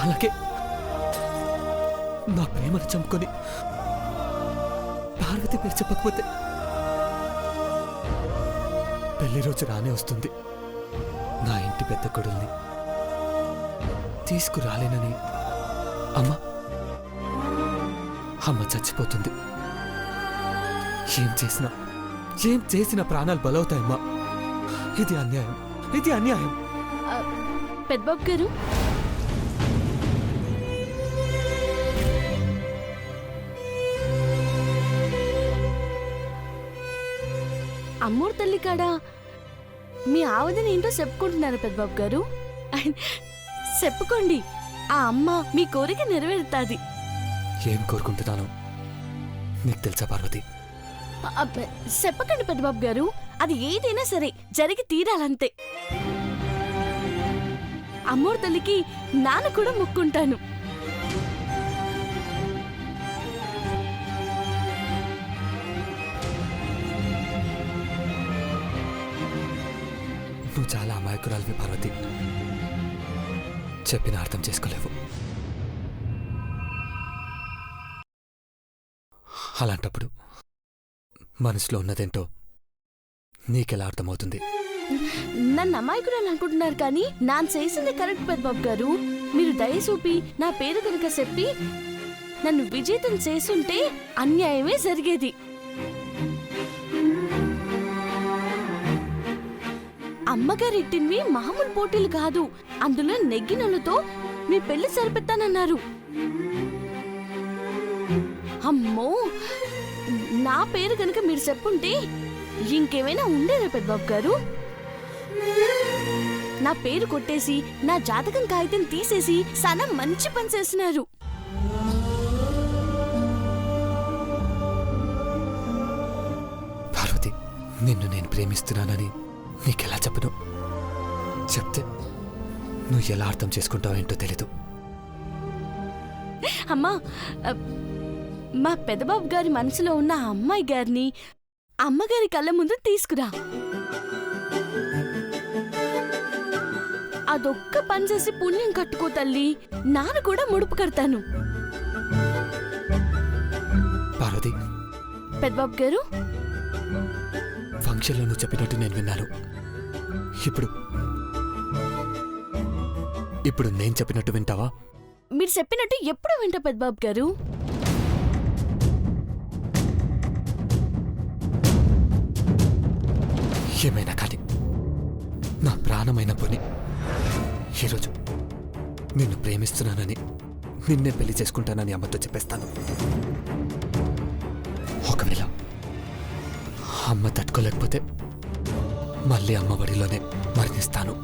అలాగే నా ప్రేమను చంపుకొని పార్వతి పేరు చెప్పకపోతే పెళ్లి రోజు రానే వస్తుంది. నా ఇంటి పెద్ద కొడుల్ని తీసుకురాలేనని అమ్మ చచ్చిపోతుంది. ఏం చేసినా ప్రాణాలు బలవుతాయమ్మా. ఇది అన్యాయం, ఇది అన్యాయం. పెద్దబాబు గారు, అమ్మోరు తల్లి కాడా మీ ఆవదని ఏంటో చెప్పుకుంటున్నారు పెద్దబాబు గారు. చెప్పుకోండి, ఆ అమ్మ మీ కోరిక నెరవేరుతుంది. ఏం కోరుకుంటున్నాను నీకు తెలుసా పార్వతి? చెప్పకండి పెద్దబాబు గారు, అది ఏదైనా సరే జరిగి తీరాలంతే. అమ్మోరు తల్లికి నాన్న కూడా మొక్కుంటాను. నువ్వు చాలా అమాయకురాలివి పార్వతి. చెప్పిన అర్థం చేసుకోలేవు. అలాంటప్పుడు మనసులో ఉన్నదేంటో నీకెలా అర్థమవుతుంది? నన్ను అమాయకురాలు అనుకుంటున్నారు కానీ నాన్న చేసింది కరెక్ట్ పెద్దబాబు గారు. మీరు దయ చూపి నా పేరు కనుక చెప్పి నన్ను విజేతం చేసుంటే అన్యాయమే జరిగేది. అమ్మగారు ఇట్టినవి మామూలు పోటీలు కాదు. అందులో నెగ్గినోళ్ళతో మీ పెళ్లి సరిపెత్తానన్నారు. అమ్మో, నా పేరు కనుక మీరు చెప్పుంటే ఇంకేమైనా ఉండేదా పెద్దబాబు గారు? నా పేరు కొట్టేసి నా జాతకం కాగితం తీసేసి సన మంచి పని చేసినారు. పార్వతి, నిన్ను నేను ప్రేమిస్తున్నానని నీకెలా చెప్పను? చెప్తే నువ్వు ఎలా అర్థం చేసుకుంటావో ఏంటో తెలీదు. అమ్మా, మా పెద్దబాబు గారి మనసులో ఉన్న ఆ అమ్మాయి గారిని అమ్మగారి కళ్ళ ముందు తీసుకురా. అదొక్క పని చేసి పుణ్యం కట్టుకో తల్లి. నాన్న కూడా ముడుపు కడతాను. పార్వతి, పెద్దబాబు గారు, ఫంక్షన్లో నువ్వు చెప్పినట్టు నేను విన్నాను. ఇప్పుడు నేను చెప్పినట్టు వింటావా? మీరు చెప్పినట్టు ఎప్పుడు వింటా పెద్దబాబు గారు. ఏమైనా కానీ నా ప్రాణమైన పోని ఈరోజు నిన్ను ప్రేమిస్తున్నానని, నిన్నే పెళ్లి చేసుకుంటానని అమ్మతో చెప్పేస్తాను. ఒకవేళ అమ్మ తట్టుకోలేకపోతే మళ్ళీ అమ్మ బడిలోనే మరణిస్తాను.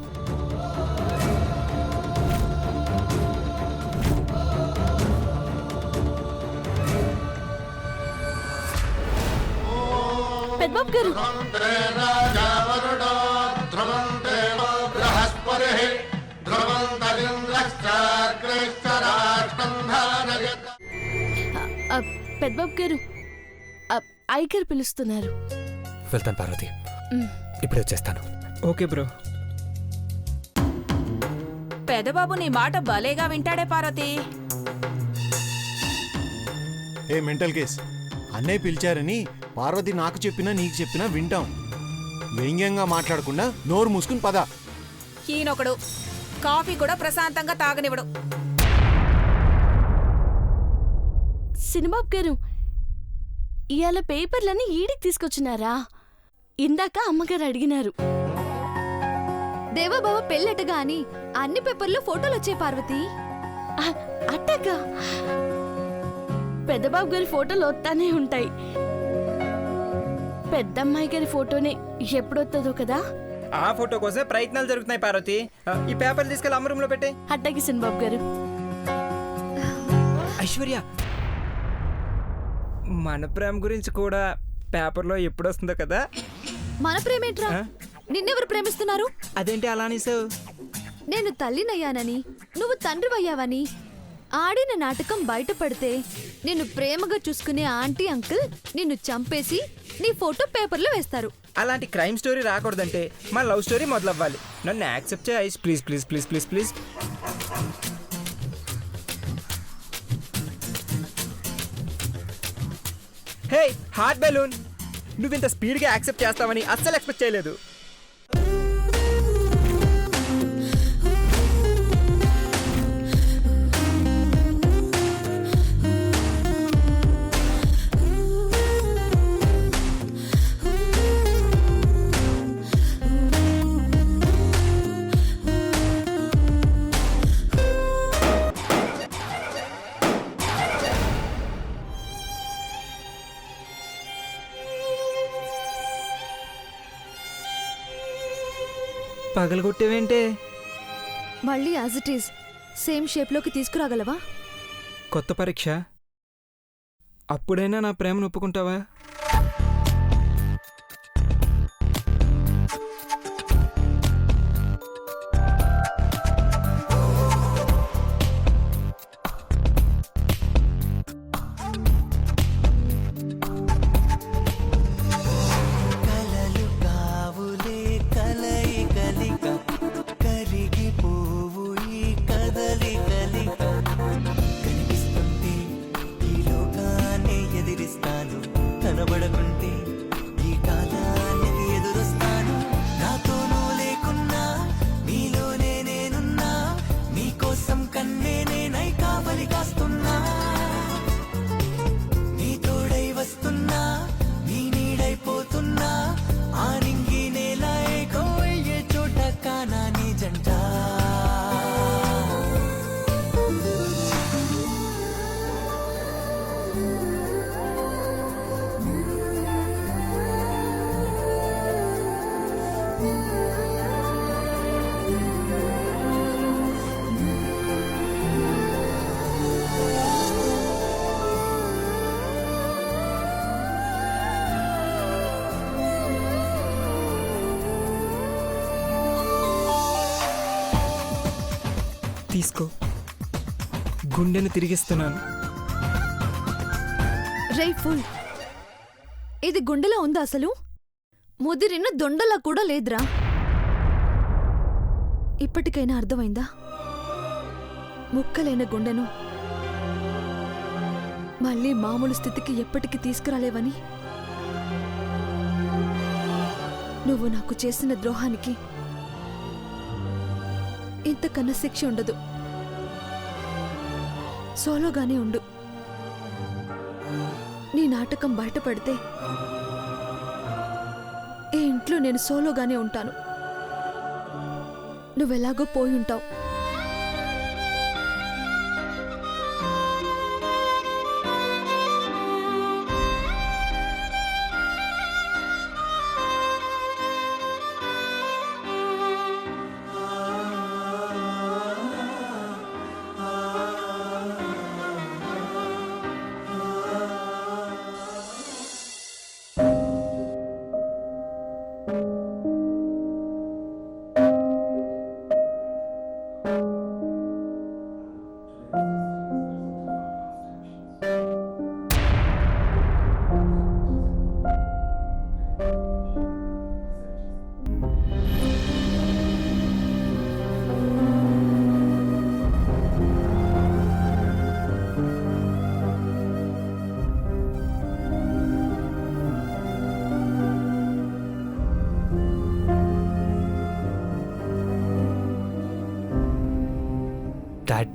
పెద్దబాబు గారు, పెద్దబాబు గారు, ఐగర్ పిలుస్తున్నారు. వెళ్తాను పార్వతి, ఇప్పుడే వచ్చేస్తాను. Okay bro. పెదబాబు నీ మాట భలేగా వింటాడే పార్వతి. ఏ మెంటల్ కేస్, అన్నయ్య పిలిచారని పార్వతి నాకు చెప్పినా నీకు చెప్పినా వింటాం. వ్యంగ్యంగా మాట్లాడకుండా నోరు మూసుకుని పద. ఈయనొకడు కాఫీ కూడా ప్రశాంతంగా తాగనివ్వడు. సినిబాబు గారు, ఇవాళ పేపర్లన్నీ ఈడికి తీసుకొచ్చినారా? ఇందాక అమ్మగారు అడిగినారు. దేవబావ పెళ్ళటగా అని అన్ని పేపర్లో ఫోటోలు వచ్చాయి పార్వతి. అట్టగా పెద్దబాబు గారి ఫోటోలు వస్తానే ఉంటాయి. పెద్దమ్మాయి గారి ఫోటోనే ఎప్పుడొస్తుందో కదా. ఆ ఫోటో కోసం ప్రయత్నాలు జరుగుతున్నాయి పార్వతి. ఈ పేపర్ తీసుకెళ్ళి అమ్మ రూమ్ లో పెట్టే. అట్టకి సినిబాబు గారు. ఐశ్వర్య, మన ప్రేమ గురించి కూడా పేపర్లో ఎప్పుడు వస్తుందో కదా. మన ప్రేమేంట్రా? నిన్నెవరు ప్రేమిస్తున్నారు? అదేంటి అలా అనేసావు? నేను తల్లినయ్యానని, నువ్వు తండ్రివయ్యావని ఆడిన నాటకం బయటపడితే నిన్ను ప్రేమగా చూసుకునే ఆంటీ అంకుల్ నిన్ను చంపేసి నీ ఫోటో పేపర్లో వేస్తారు. అలాంటి క్రైమ్ స్టోరీ రాకూడదంటే మన లవ్ స్టోరీ మొదలవ్వాలి. నన్ను యాక్సెప్ట్ చేయి ice, please please please please please. Hot balloon. నువ్వు ఇంత స్పీడ్గా యాక్సెప్ట్ చేస్తావని అస్సలు ఎక్స్పెక్ట్ చేయలేదు. పగలగొట్టేవేంటే? మళ్ళీ యాజ్ ఇట్ ఈజ్ సేమ్ షేప్లోకి తీసుకురాగలవా? కొత్త పరీక్ష. అప్పుడైనా నా ప్రేమను ఒప్పుకుంటావా? కనబడకుంటే ఈ కాలానికి ఎదురొస్తాను. నాతోనూ లేకున్నా నీలోనే నేనున్నా, నీకోసం కన్నే నేనై కావలి కాస్తున్నా. నీ తోడై వస్తున్నా, నీ నీడైపోతున్నా, ఆ నింగి నేల ఏకో అయ్యే చోట కానా నీ జంట. తీసుకో, గుండెను తిరిగిస్తున్నాను. రేయ్ ఫుల్, ఇది గుండెలా ఉందా అసలు? ముదిరిన దొండలా కూడా లేదురా. ఇప్పటికైనా అర్థమైందా? ముక్కలైన గుండెను మళ్ళీ మామూలు స్థితికి ఎప్పటికీ తీసుకురాలేవని. నువ్వు నాకు చేసిన ద్రోహానికి ఇంతకన్నా శిక్ష ఉండదు. సోలోగానే ఉండు. నీ నాటకం బయటపడితే ఈ ఇంట్లో నేను సోలోగానే ఉంటాను. నువ్వెలాగో పోయి ఉంటావు. డాడ్